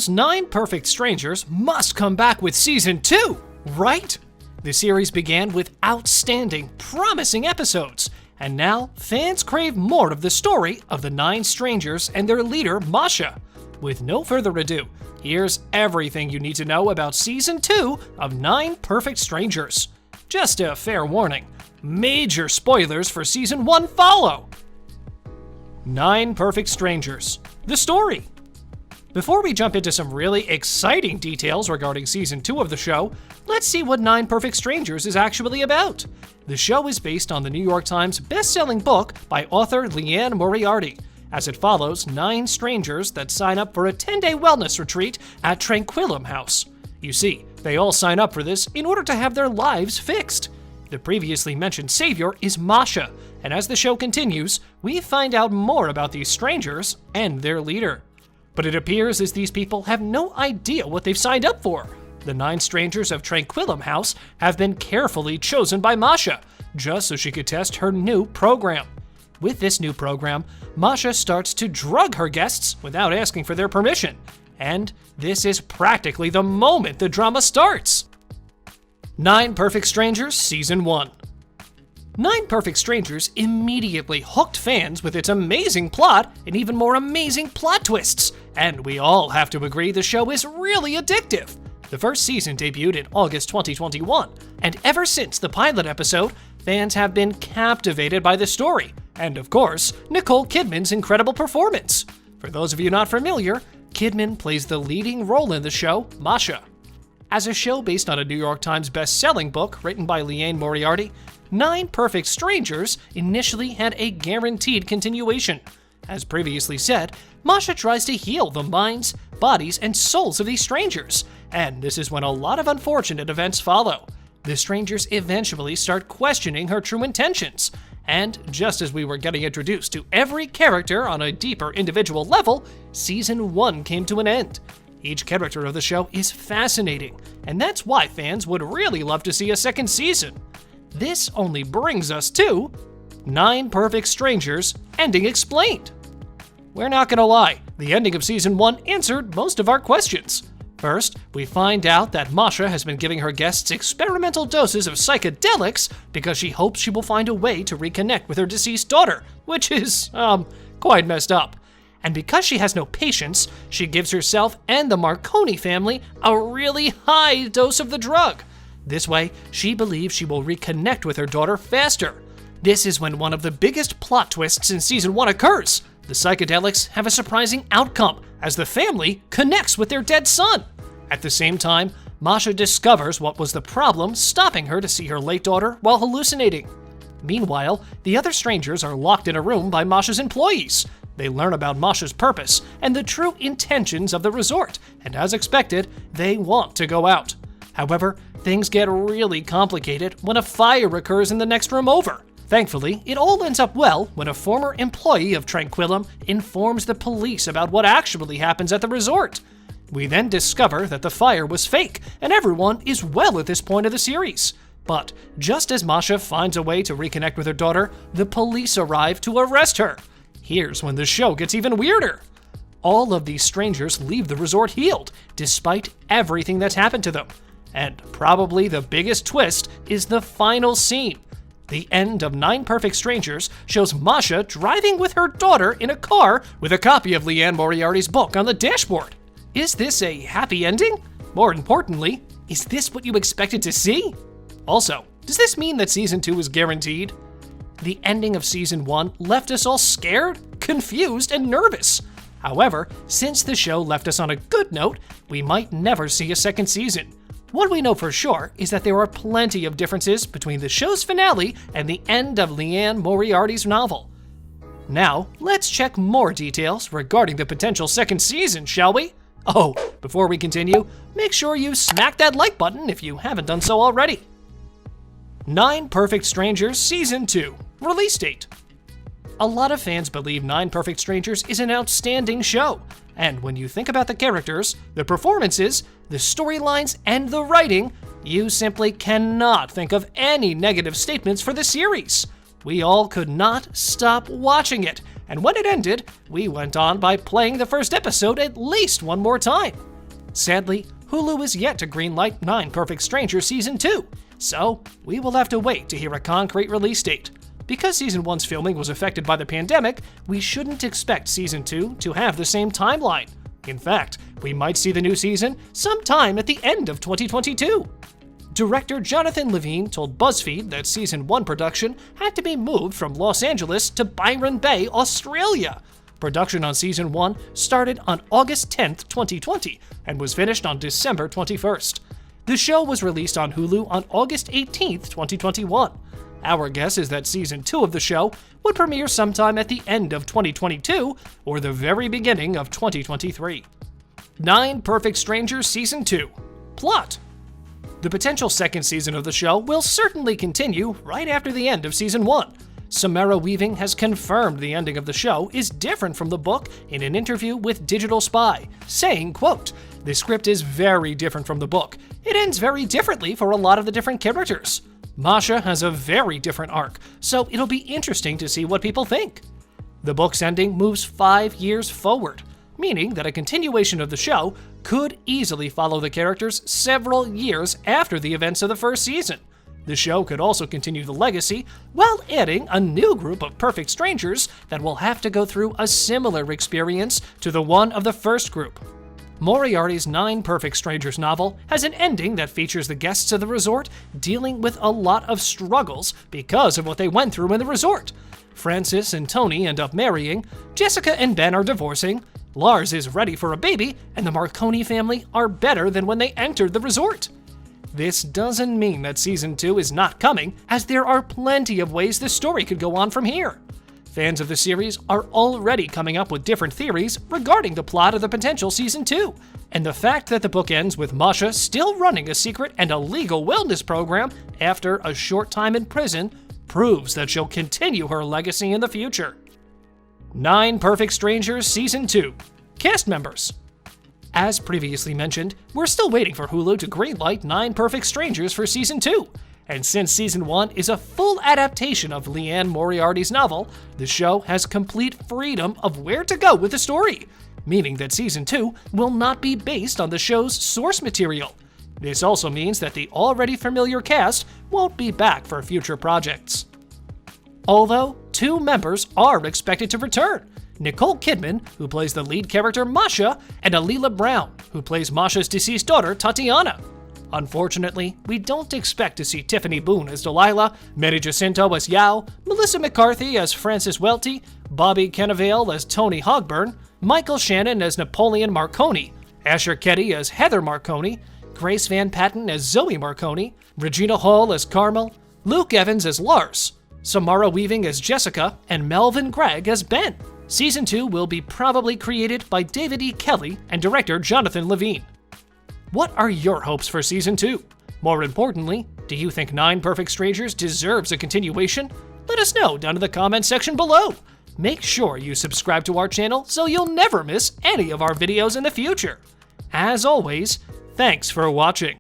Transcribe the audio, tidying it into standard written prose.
Those 9 Perfect Strangers must come back with Season 2, right? The series began with outstanding, promising episodes, and now fans crave more of the story of the 9 strangers and their leader, Masha. With no further ado, here's everything you need to know about Season 2 of 9 Perfect Strangers. Just a fair warning, major spoilers for Season 1 follow! 9 Perfect Strangers, the story. Before we jump into some really exciting details regarding Season 2 of the show, let's see what 9 Perfect Strangers is actually about. The show is based on the New York Times best-selling book by author Liane Moriarty, as it follows 9 strangers that sign up for a 10-day wellness retreat at Tranquillum House. You see, they all sign up for this in order to have their lives fixed. The previously mentioned savior is Masha, and as the show continues, we find out more about these strangers and their leader. But it appears as these people have no idea what they've signed up for. The 9 strangers of Tranquillum House have been carefully chosen by Masha, just so she could test her new program. With this new program, Masha starts to drug her guests without asking for their permission. And this is practically the moment the drama starts. 9 Perfect Strangers Season 1. 9 Perfect Strangers immediately hooked fans with its amazing plot and even more amazing plot twists, and we all have to agree the show is really addictive. The first season debuted in August 2021, and ever since the pilot episode, fans have been captivated by the story, and of course, Nicole Kidman's incredible performance. For those of you not familiar, Kidman plays the leading role in the show, Masha. As a show based on a New York Times best-selling book written by Liane Moriarty, 9 Perfect Strangers initially had a guaranteed continuation. As previously said, Masha tries to heal the minds, bodies, and souls of these strangers, and this is when a lot of unfortunate events follow. The strangers eventually start questioning her true intentions, and just as we were getting introduced to every character on a deeper individual level, Season 1 came to an end. Each character of the show is fascinating, and that's why fans would really love to see a second season. This only brings us to 9 Perfect Strangers Ending Explained. We're not gonna lie, the ending of Season 1 answered most of our questions. First, we find out that Masha has been giving her guests experimental doses of psychedelics because she hopes she will find a way to reconnect with her deceased daughter, which is, quite messed up. And because she has no patience, she gives herself and the Marconi family a really high dose of the drug. This way, she believes she will reconnect with her daughter faster. This is when one of the biggest plot twists in Season 1 occurs. The psychedelics have a surprising outcome as the family connects with their dead son. At the same time, Masha discovers what was the problem stopping her to see her late daughter while hallucinating. Meanwhile, the other strangers are locked in a room by Masha's employees. They learn about Masha's purpose and the true intentions of the resort, and as expected, they want to go out. However, things get really complicated when a fire occurs in the next room over. Thankfully, it all ends up well when a former employee of Tranquillum informs the police about what actually happens at the resort. We then discover that the fire was fake, and everyone is well at this point of the series. But just as Masha finds a way to reconnect with her daughter, the police arrive to arrest her. Here's when the show gets even weirder. All of these strangers leave the resort healed, despite everything that's happened to them. And probably the biggest twist is the final scene. The end of 9 Perfect Strangers shows Masha driving with her daughter in a car with a copy of Liane Moriarty's book on the dashboard. Is this a happy ending? More importantly, is this what you expected to see? Also, does this mean that Season 2 is guaranteed? The ending of Season 1 left us all scared, confused, and nervous. However, since the show left us on a good note, we might never see a second season. What we know for sure is that there are plenty of differences between the show's finale and the end of Liane Moriarty's novel. Now, let's check more details regarding the potential second season, shall we? Oh, before we continue, make sure you smack that like button if you haven't done so already. 9 Perfect Strangers Season 2 Release Date. A lot of fans believe 9 Perfect Strangers is an outstanding show, and when you think about the characters, the performances, the storylines, and the writing, you simply cannot think of any negative statements for the series. We all could not stop watching it, and when it ended, we went on by playing the first episode at least one more time. Sadly, Hulu is yet to greenlight 9 Perfect Strangers Season 2, so we will have to wait to hear a concrete release date. Because Season 1's filming was affected by the pandemic, we shouldn't expect Season 2 to have the same timeline. In fact, we might see the new season sometime at the end of 2022. Director Jonathan Levine told BuzzFeed that Season 1 production had to be moved from Los Angeles to Byron Bay, Australia. Production on Season 1 started on August 10, 2020, and was finished on December 21st. The show was released on Hulu on August 18, 2021. Our guess is that Season 2 of the show would premiere sometime at the end of 2022 or the very beginning of 2023. 9 Perfect Strangers Season 2. Plot. The potential second season of the show will certainly continue right after the end of Season 1. Samara Weaving has confirmed the ending of the show is different from the book in an interview with Digital Spy, saying, quote, "The script is very different from the book. It ends very differently for a lot of the different characters. Masha has a very different arc, so it'll be interesting to see what people think." The book's ending moves 5 years forward, meaning that a continuation of the show could easily follow the characters several years after the events of the first season. The show could also continue the legacy while adding a new group of perfect strangers that will have to go through a similar experience to the one of the first group. Moriarty's 9 Perfect Strangers novel has an ending that features the guests of the resort dealing with a lot of struggles because of what they went through in the resort. Francis and Tony end up marrying, Jessica and Ben are divorcing, Lars is ready for a baby, and the Marconi family are better than when they entered the resort. This doesn't mean that Season 2 is not coming, as there are plenty of ways the story could go on from here. Fans of the series are already coming up with different theories regarding the plot of the potential Season 2, and the fact that the book ends with Masha still running a secret and illegal wellness program after a short time in prison proves that she'll continue her legacy in the future. 9 Perfect Strangers Season 2. Cast members. As previously mentioned, we're still waiting for Hulu to greenlight 9 Perfect Strangers for Season 2. And since Season 1 is a full adaptation of Liane Moriarty's novel, the show has complete freedom of where to go with the story, meaning that Season 2 will not be based on the show's source material. This also means that the already familiar cast won't be back for future projects. Although 2 members are expected to return: Nicole Kidman, who plays the lead character Masha, and Alila Brown, who plays Masha's deceased daughter Tatiana. Unfortunately, we don't expect to see Tiffany Boone as Delilah, Manny Jacinto as Yao, Melissa McCarthy as Frances Welty, Bobby Cannavale as Tony Hogburn, Michael Shannon as Napoleon Marconi, Asher Ketty as Heather Marconi, Grace Van Patten as Zoe Marconi, Regina Hall as Carmel, Luke Evans as Lars, Samara Weaving as Jessica, and Melvin Gregg as Ben. Season 2 will be probably created by David E. Kelley and director Jonathan Levine. What are your hopes for Season 2? More importantly, do you think 9 Perfect Strangers deserves a continuation? Let us know down in the comments section below. Make sure you subscribe to our channel so you'll never miss any of our videos in the future. As always, thanks for watching.